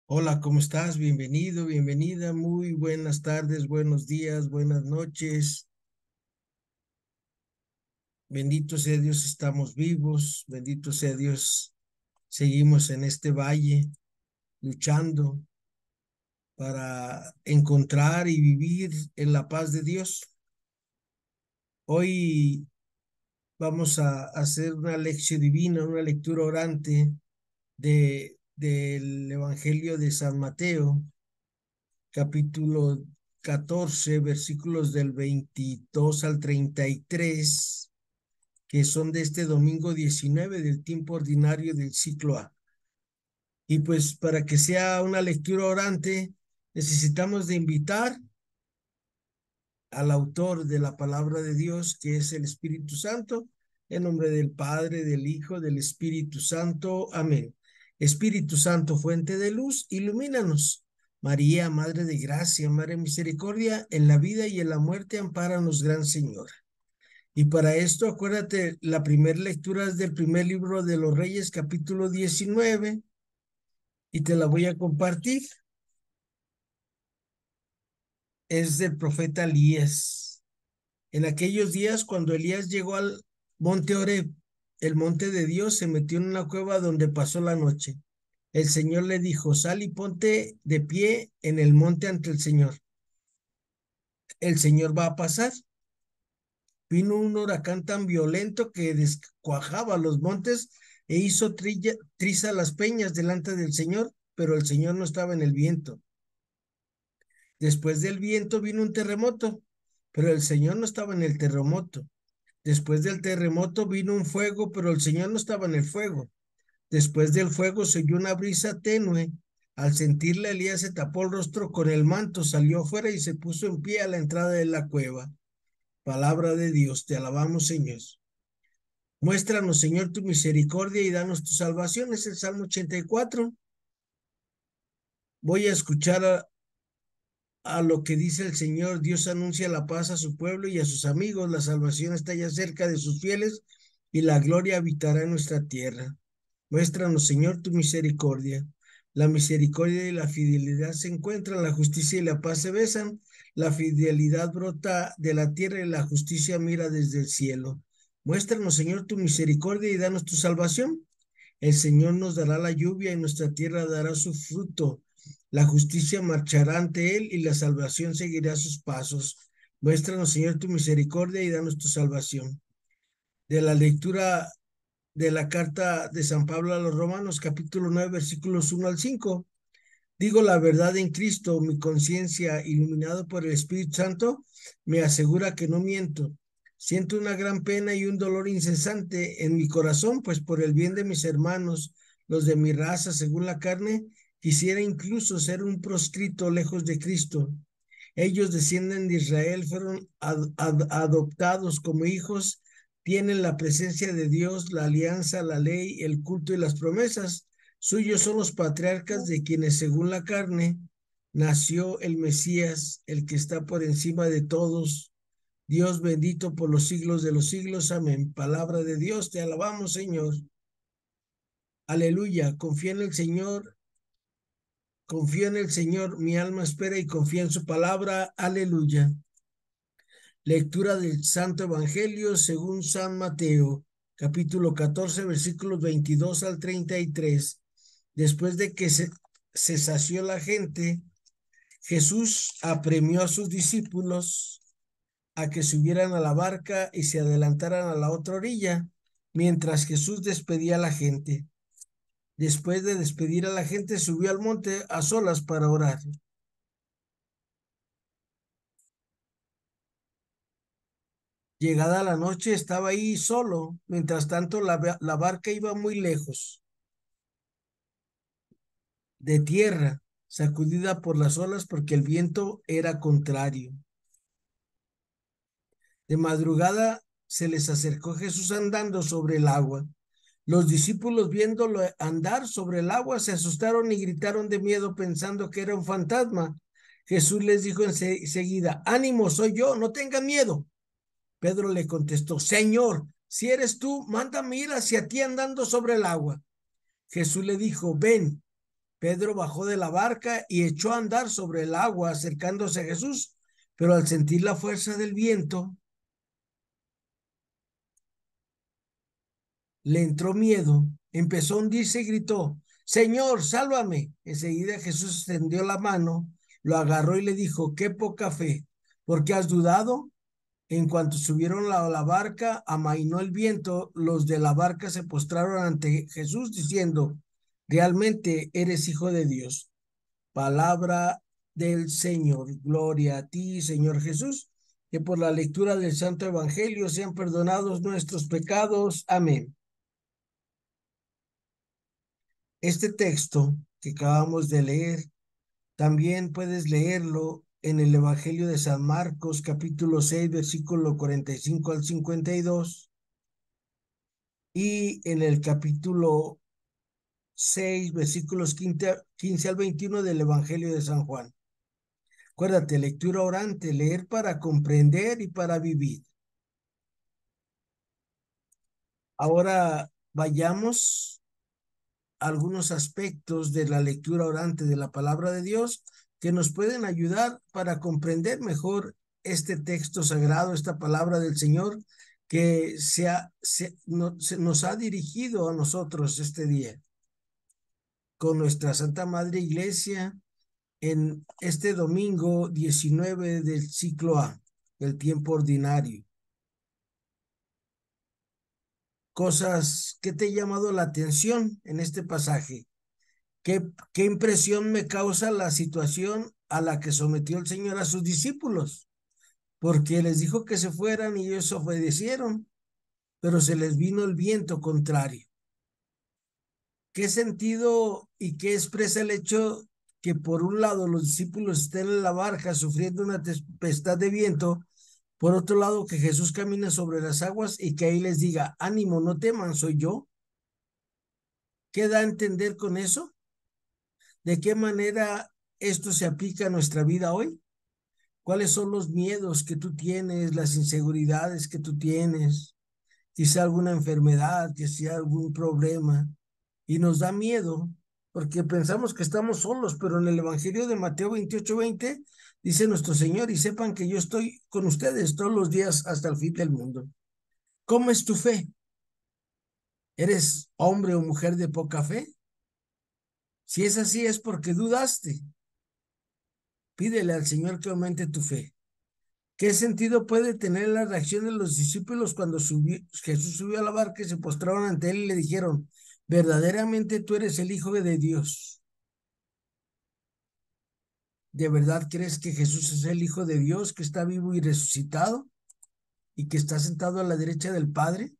Hola, ¿cómo estás? Bienvenido, bienvenida. Muy buenas tardes, buenos días, buenas noches. Bendito sea Dios, estamos vivos. Bendito sea Dios, seguimos en este valle luchando para encontrar y vivir en la paz de Dios. Hoy vamos a hacer una lección divina, una lectura orante del Evangelio de San Mateo, capítulo 14, versículos del 22 al 33, que son de este domingo 19 del tiempo ordinario del ciclo A. Y pues para que sea una lectura orante, necesitamos de invitar al autor de la palabra de Dios, que es el Espíritu Santo, en nombre del Padre, del Hijo, del Espíritu Santo. Amén. Espíritu Santo, fuente de luz, ilumínanos. María, Madre de Gracia, Madre de Misericordia, en la vida y en la muerte, ampáranos, Gran Señora. Y para esto, acuérdate, la primera lectura es del primer libro de los Reyes, capítulo 19, y te la voy a compartir. Es del profeta Elías. En aquellos días, cuando Elías llegó al monte Oreb, el monte de Dios, se metió en una cueva donde pasó la noche. El Señor le dijo: sal y ponte de pie en el monte ante el Señor. El Señor va a pasar. Vino un huracán tan violento que descuajaba los montes e hizo triza las peñas delante del Señor, pero el Señor no estaba en el viento. Después del viento vino un terremoto, pero el Señor no estaba en el terremoto. Después del terremoto vino un fuego, pero el Señor no estaba en el fuego. Después del fuego se oyó una brisa tenue. Al sentirla, Elías se tapó el rostro con el manto, salió afuera y se puso en pie a la entrada de la cueva. Palabra de Dios, te alabamos, Señor. Muéstranos, Señor, tu misericordia y danos tu salvación. Es el Salmo 84. Voy a escuchar a lo que dice el Señor. Dios anuncia la paz a su pueblo y a sus amigos. La salvación está ya cerca de sus fieles y la gloria habitará en nuestra tierra. Muéstranos, Señor, tu misericordia. La misericordia y la fidelidad se encuentran, la justicia y la paz se besan. La fidelidad brota de la tierra y la justicia mira desde el cielo. Muéstranos, Señor, tu misericordia y danos tu salvación. El Señor nos dará la lluvia y nuestra tierra dará su fruto. La justicia marchará ante él y la salvación seguirá sus pasos. Muéstranos, Señor, tu misericordia y danos tu salvación. De la lectura de la carta de San Pablo a los Romanos, capítulo 9, versículos 1 al 5. Digo la verdad en Cristo, mi conciencia, iluminado por el Espíritu Santo, me asegura que no miento. Siento una gran pena y un dolor incesante en mi corazón, pues por el bien de mis hermanos, los de mi raza, según la carne, quisiera incluso ser un proscrito lejos de Cristo. Ellos descienden de Israel, fueron adoptados como hijos, tienen la presencia de Dios, la alianza, la ley, el culto y las promesas. Suyos son los patriarcas de quienes, según la carne, nació el Mesías, el que está por encima de todos. Dios bendito por los siglos de los siglos. Amén. Palabra de Dios, te alabamos, Señor. Aleluya. Confía en el Señor, mi alma espera y confía en su palabra. Aleluya. Lectura del Santo Evangelio según San Mateo, capítulo 14, versículos 22 al 33. Después de que se sació la gente, Jesús apremió a sus discípulos a que subieran a la barca y se adelantaran a la otra orilla, mientras Jesús despedía a la gente. Después de despedir a la gente, subió al monte a solas para orar. Llegada la noche, estaba ahí solo. Mientras tanto, la barca iba muy lejos de tierra, sacudida por las olas porque el viento era contrario. De madrugada se les acercó Jesús andando sobre el agua. Los discípulos, viéndolo andar sobre el agua, se asustaron y gritaron de miedo pensando que era un fantasma. Jesús les dijo enseguida: ánimo, soy yo, no tengan miedo. Pedro le contestó: Señor, si eres tú, mándame ir hacia ti andando sobre el agua. Jesús le dijo: ven. Pedro bajó de la barca y echó a andar sobre el agua acercándose a Jesús, pero al sentir la fuerza del viento, le entró miedo, empezó a hundirse y gritó: Señor, sálvame. Enseguida Jesús extendió la mano, lo agarró y le dijo: qué poca fe, ¿por qué has dudado? En cuanto subieron a la barca, amainó el viento, los de la barca se postraron ante Jesús diciendo: realmente eres hijo de Dios. Palabra del Señor. Gloria a ti, Señor Jesús, que por la lectura del Santo Evangelio sean perdonados nuestros pecados. Amén. Este texto que acabamos de leer, también puedes leerlo en el Evangelio de San Marcos, capítulo 6, versículo 45 al 52, y en el capítulo 6, versículos 15 al 21 del Evangelio de San Juan. Acuérdate, lectura orante, leer para comprender y para vivir. Ahora vayamos a algunos aspectos de la lectura orante de la palabra de Dios que nos pueden ayudar para comprender mejor este texto sagrado, esta palabra del Señor que nos ha dirigido a nosotros este día con nuestra Santa Madre Iglesia en este domingo 19 del ciclo A, del tiempo ordinario. Cosas que te ha llamado la atención en este pasaje. ¿Qué impresión me causa la situación a la que sometió el Señor a sus discípulos? Porque les dijo que se fueran y ellos obedecieron, pero se les vino el viento contrario. ¿Qué sentido y qué expresa el hecho que por un lado los discípulos estén en la barca sufriendo una tempestad de viento, por otro lado que Jesús camina sobre las aguas y que ahí les diga: ánimo, no teman, soy yo? ¿Qué da a entender con eso? ¿De qué manera esto se aplica a nuestra vida hoy? ¿Cuáles son los miedos que tú tienes, las inseguridades que tú tienes? Quizá alguna enfermedad, quizá algún problema. Y nos da miedo porque pensamos que estamos solos, pero en el Evangelio de Mateo 28:20 dice nuestro Señor: y sepan que yo estoy con ustedes todos los días hasta el fin del mundo. ¿Cómo es tu fe? ¿Eres hombre o mujer de poca fe? Si es así, es porque dudaste. Pídele al Señor que aumente tu fe. ¿Qué sentido puede tener la reacción de los discípulos cuando Jesús subió a la barca y se postraron ante él y le dijeron: verdaderamente tú eres el Hijo de Dios? ¿De verdad crees que Jesús es el Hijo de Dios, que está vivo y resucitado y que está sentado a la derecha del Padre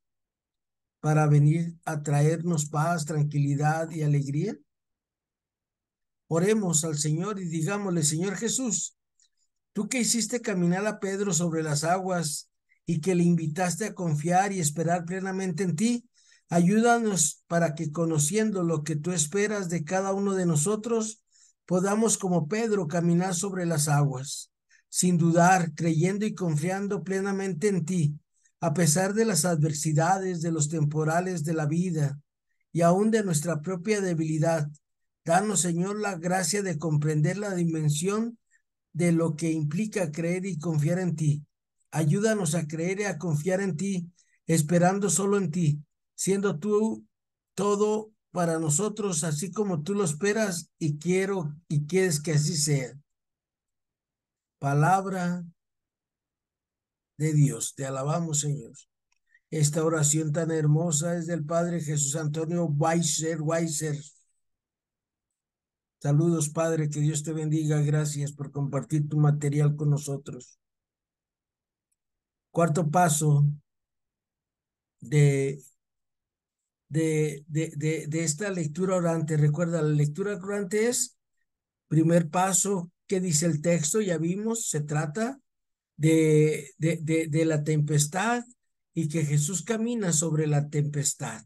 para venir a traernos paz, tranquilidad y alegría? Oremos al Señor y digámosle: Señor Jesús, tú que hiciste caminar a Pedro sobre las aguas y que le invitaste a confiar y esperar plenamente en ti, ayúdanos para que, conociendo lo que tú esperas de cada uno de nosotros, podamos como Pedro caminar sobre las aguas, sin dudar, creyendo y confiando plenamente en ti, a pesar de las adversidades, de los temporales de la vida y aún de nuestra propia debilidad. Danos, Señor, la gracia de comprender la dimensión de lo que implica creer y confiar en ti. Ayúdanos a creer y a confiar en ti, esperando solo en ti, siendo tú todo para nosotros, así como tú lo esperas y quiero y quieres que así sea. Palabra de Dios, te alabamos, Señor. Esta oración tan hermosa es del Padre Jesús Antonio Weiser. Saludos, Padre, que Dios te bendiga. Gracias por compartir tu material con nosotros. Cuarto paso de, de esta lectura orante. Recuerda, la lectura orante es primer paso. ¿Qué dice el texto? Ya vimos, se trata de la tempestad y que Jesús camina sobre la tempestad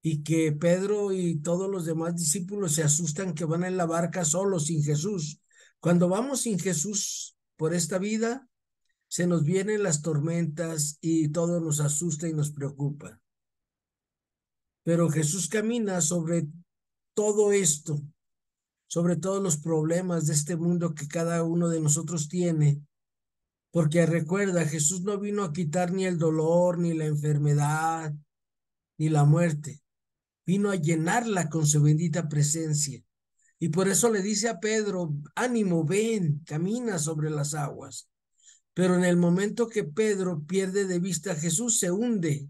y que Pedro y todos los demás discípulos se asustan que van en la barca solos, sin Jesús. Cuando vamos sin Jesús por esta vida, se nos vienen las tormentas y todo nos asusta y nos preocupa. Pero Jesús camina sobre todo esto, sobre todos los problemas de este mundo que cada uno de nosotros tiene. Porque recuerda, Jesús no vino a quitar ni el dolor, ni la enfermedad, ni la muerte. Vino a llenarla con su bendita presencia. Y por eso le dice a Pedro, ánimo, ven, camina sobre las aguas. Pero en el momento que Pedro pierde de vista a Jesús, se hunde.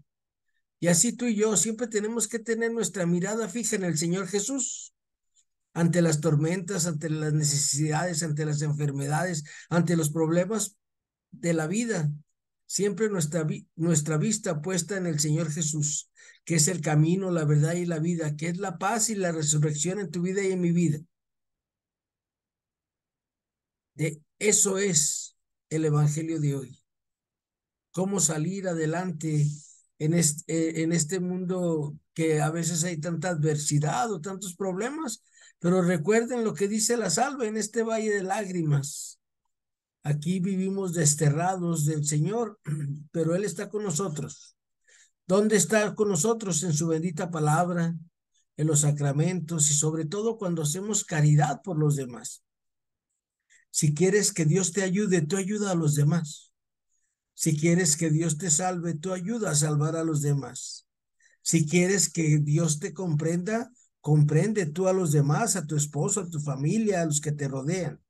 Y así tú y yo siempre tenemos que tener nuestra mirada fija en el Señor Jesús. Ante las tormentas, ante las necesidades, ante las enfermedades, ante los problemas de la vida. Siempre nuestra vista puesta en el Señor Jesús, que es el camino, la verdad y la vida, que es la paz y la resurrección en tu vida y en mi vida. De eso es el evangelio de hoy. Cómo salir adelante en este mundo que a veces hay tanta adversidad o tantos problemas, pero recuerden lo que dice la salva en este valle de lágrimas. Aquí vivimos desterrados del Señor, pero Él está con nosotros. ¿Dónde está con nosotros? En su bendita palabra, en los sacramentos y sobre todo cuando hacemos caridad por los demás. Si quieres que Dios te ayude, tú ayuda a los demás. Si quieres que Dios te salve, tú ayuda a salvar a los demás. Si quieres que Dios te comprenda, comprende tú a los demás, a tu esposo, a tu familia, a los que te rodean.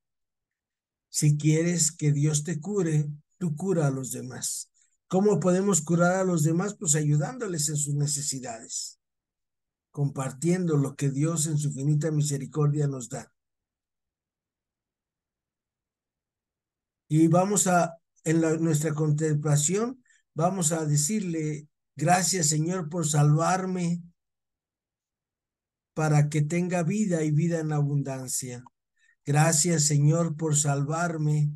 Si quieres que Dios te cure, tú cura a los demás. ¿Cómo podemos curar a los demás? Pues ayudándoles en sus necesidades, compartiendo lo que Dios en su infinita misericordia nos da. Y nuestra contemplación, vamos a decirle, gracias Señor por salvarme para que tenga vida y vida en abundancia. Gracias Señor por salvarme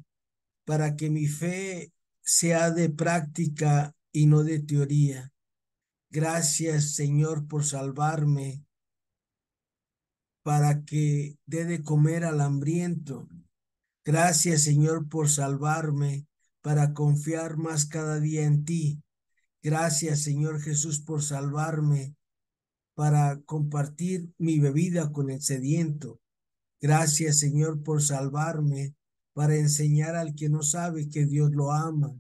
para que mi fe sea de práctica y no de teoría. Gracias, Señor, por salvarme para que dé de comer al hambriento. Gracias, Señor, por salvarme para confiar más cada día en ti. Gracias, Señor Jesús, por salvarme para compartir mi bebida con el sediento. Gracias, Señor, por salvarme para enseñar al que no sabe que Dios lo ama.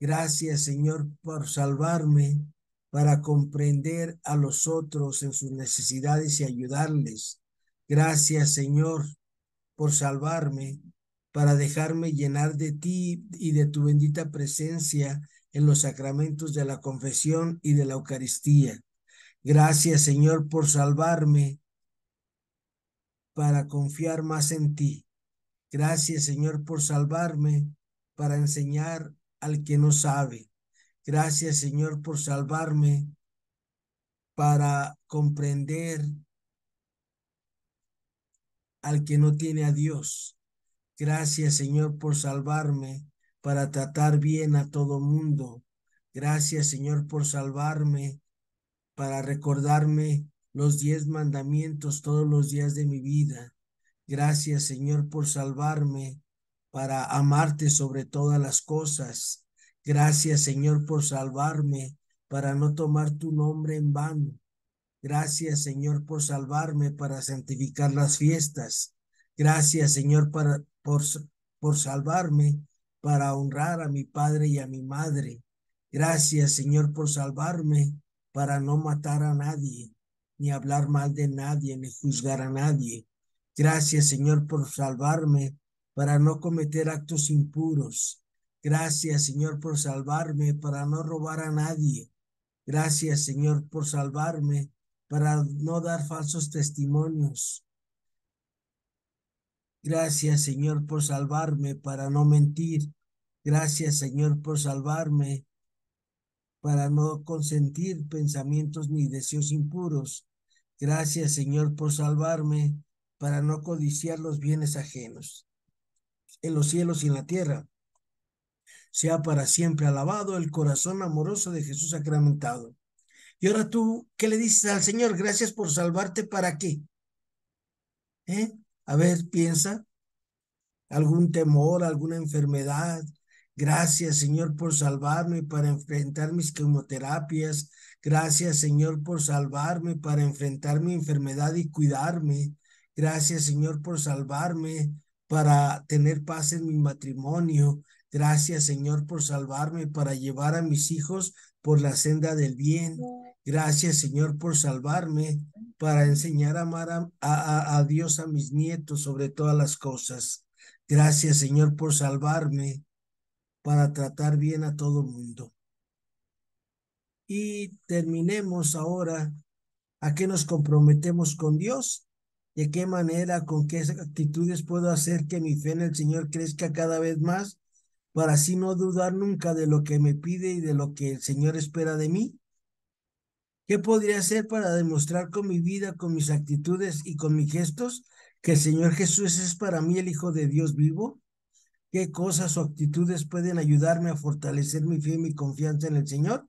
Gracias, Señor, por salvarme para comprender a los otros en sus necesidades y ayudarles. Gracias, Señor, por salvarme para dejarme llenar de ti y de tu bendita presencia en los sacramentos de la confesión y de la Eucaristía. Gracias, Señor, por salvarme para confiar más en ti. Gracias, Señor, por salvarme para enseñar al que no sabe. Gracias, Señor, por salvarme para comprender al que no tiene a Dios. Gracias, Señor, por salvarme para tratar bien a todo mundo. Gracias, Señor, por salvarme para recordarme los 10 mandamientos todos los días de mi vida. Gracias, Señor, por salvarme para amarte sobre todas las cosas. Gracias, Señor, por salvarme para no tomar tu nombre en vano. Gracias, Señor, por salvarme para santificar las fiestas. Gracias, Señor, por salvarme para honrar a mi padre y a mi madre. Gracias, Señor, por salvarme para no matar a nadie, ni hablar mal de nadie, ni juzgar a nadie. Gracias, Señor, por salvarme para no cometer actos impuros. Gracias, Señor, por salvarme para no robar a nadie. Gracias, Señor, por salvarme para no dar falsos testimonios. Gracias, Señor, por salvarme para no mentir. Gracias, Señor, por salvarme para no consentir pensamientos ni deseos impuros. Gracias, Señor, por salvarme para no codiciar los bienes ajenos. En los cielos y en la tierra sea para siempre alabado el corazón amoroso de Jesús sacramentado. Y ahora tú, ¿qué le dices al Señor? Gracias por salvarte, ¿para qué? A ver, piensa, algún temor, alguna enfermedad. Gracias, Señor, por salvarme para enfrentar mis quimioterapias. Gracias, Señor, por salvarme para enfrentar mi enfermedad y cuidarme. Gracias, Señor, por salvarme para tener paz en mi matrimonio. Gracias, Señor, por salvarme para llevar a mis hijos por la senda del bien. Gracias, Señor, por salvarme para enseñar a amar a Dios a mis nietos sobre todas las cosas. Gracias, Señor, por salvarme para tratar bien a todo mundo. Y terminemos ahora a qué nos comprometemos con Dios, de qué manera, con qué actitudes puedo hacer que mi fe en el Señor crezca cada vez más, para así no dudar nunca de lo que me pide y de lo que el Señor espera de mí. ¿Qué podría hacer para demostrar con mi vida, con mis actitudes y con mis gestos que el Señor Jesús es para mí el Hijo de Dios vivo? ¿Qué cosas o actitudes pueden ayudarme a fortalecer mi fe y mi confianza en el Señor?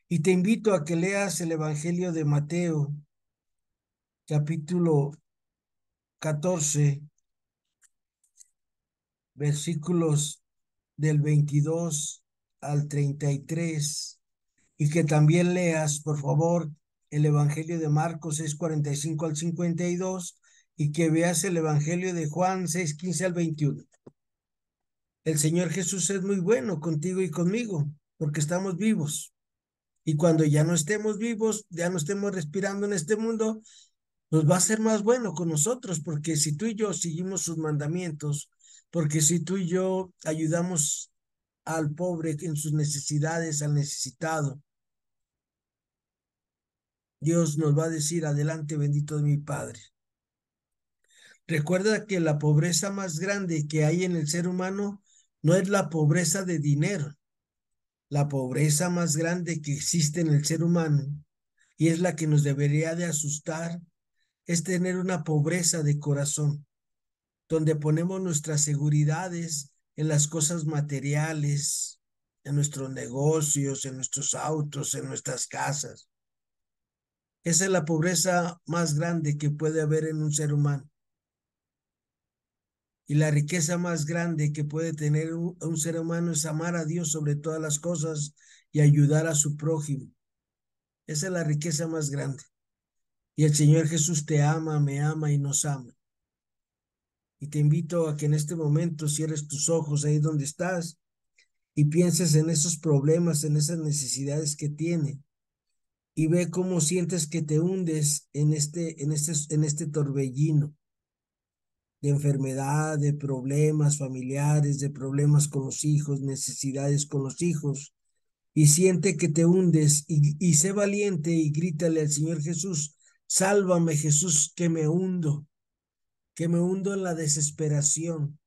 Y te invito a que leas el Evangelio de Mateo, capítulo 14, versículos del 22 al 33, y que también leas, por favor, el Evangelio de Marcos 6:45 al 52, y que veas el Evangelio de Juan 6:15 al 21. El Señor Jesús es muy bueno contigo y conmigo, porque estamos vivos. Y cuando ya no estemos vivos, ya no estemos respirando en este mundo, nos va a ser más bueno con nosotros, porque si tú y yo seguimos sus mandamientos, porque si tú y yo ayudamos al pobre en sus necesidades, al necesitado, Dios nos va a decir, adelante, bendito de mi Padre. Recuerda que la pobreza más grande que hay en el ser humano no es la pobreza de dinero. La pobreza más grande que existe en el ser humano, y es la que nos debería de asustar, es tener una pobreza de corazón, donde ponemos nuestras seguridades en las cosas materiales, en nuestros negocios, en nuestros autos, en nuestras casas. Esa es la pobreza más grande que puede haber en un ser humano. Y la riqueza más grande que puede tener un ser humano es amar a Dios sobre todas las cosas y ayudar a su prójimo. Esa es la riqueza más grande. Y el Señor Jesús te ama, me ama y nos ama. Y te invito a que en este momento cierres tus ojos ahí donde estás y pienses en esos problemas, en esas necesidades que tiene, y ve cómo sientes que te hundes en este torbellino de enfermedad, de problemas familiares, de problemas con los hijos, necesidades con los hijos, y siente que te hundes y sé valiente y grítale al Señor Jesús, sálvame Jesús, que me hundo en la desesperación,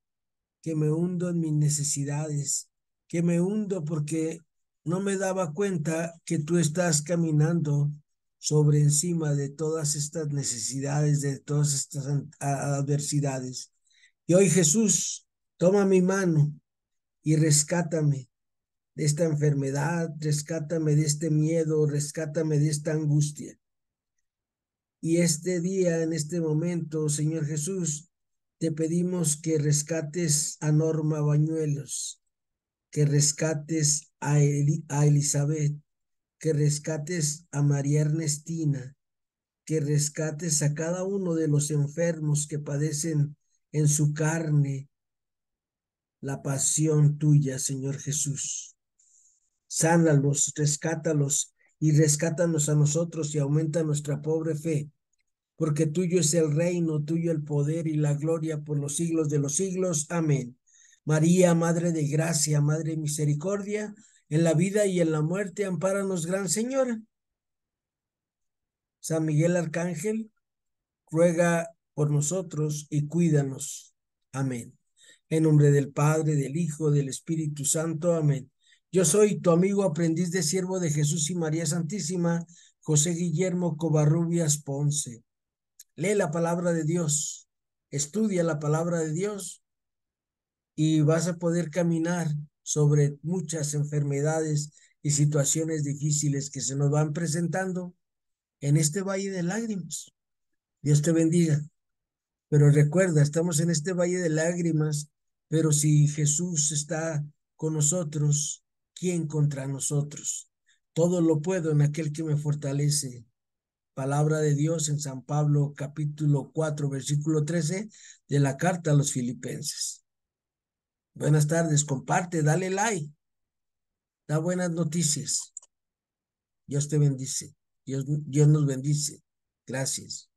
que me hundo en mis necesidades, que me hundo porque no me daba cuenta que tú estás caminando sobre encima de todas estas necesidades, de todas estas adversidades. Y hoy Jesús, toma mi mano y rescátame de esta enfermedad, rescátame de este miedo, rescátame de esta angustia. Y este día, en este momento, Señor Jesús, te pedimos que rescates a Norma Bañuelos, que rescates a Elizabeth, que rescates a María Ernestina, que rescates a cada uno de los enfermos que padecen en su carne la pasión tuya, Señor Jesús. Sánalos, rescátalos y rescátanos a nosotros y aumenta nuestra pobre fe, porque tuyo es el reino, tuyo el poder y la gloria por los siglos de los siglos. Amén. María, Madre de Gracia, Madre de Misericordia, en la vida y en la muerte, ampáranos, Gran Señora. San Miguel Arcángel, ruega por nosotros y cuídanos. Amén. En nombre del Padre, del Hijo, del Espíritu Santo. Amén. Yo soy tu amigo aprendiz de siervo de Jesús y María Santísima, José Guillermo Covarrubias Ponce. Lee la palabra de Dios, estudia la palabra de Dios y vas a poder caminar sobre muchas enfermedades y situaciones difíciles que se nos van presentando en este valle de lágrimas. Dios te bendiga. Pero recuerda, estamos en este valle de lágrimas, pero si Jesús está con nosotros, ¿quién contra nosotros? Todo lo puedo en aquel que me fortalece. Palabra de Dios en San Pablo, capítulo 4, versículo 13 de la carta a los Filipenses. Buenas tardes, comparte, dale like, da buenas noticias. Dios te bendice. Dios nos bendice. Gracias.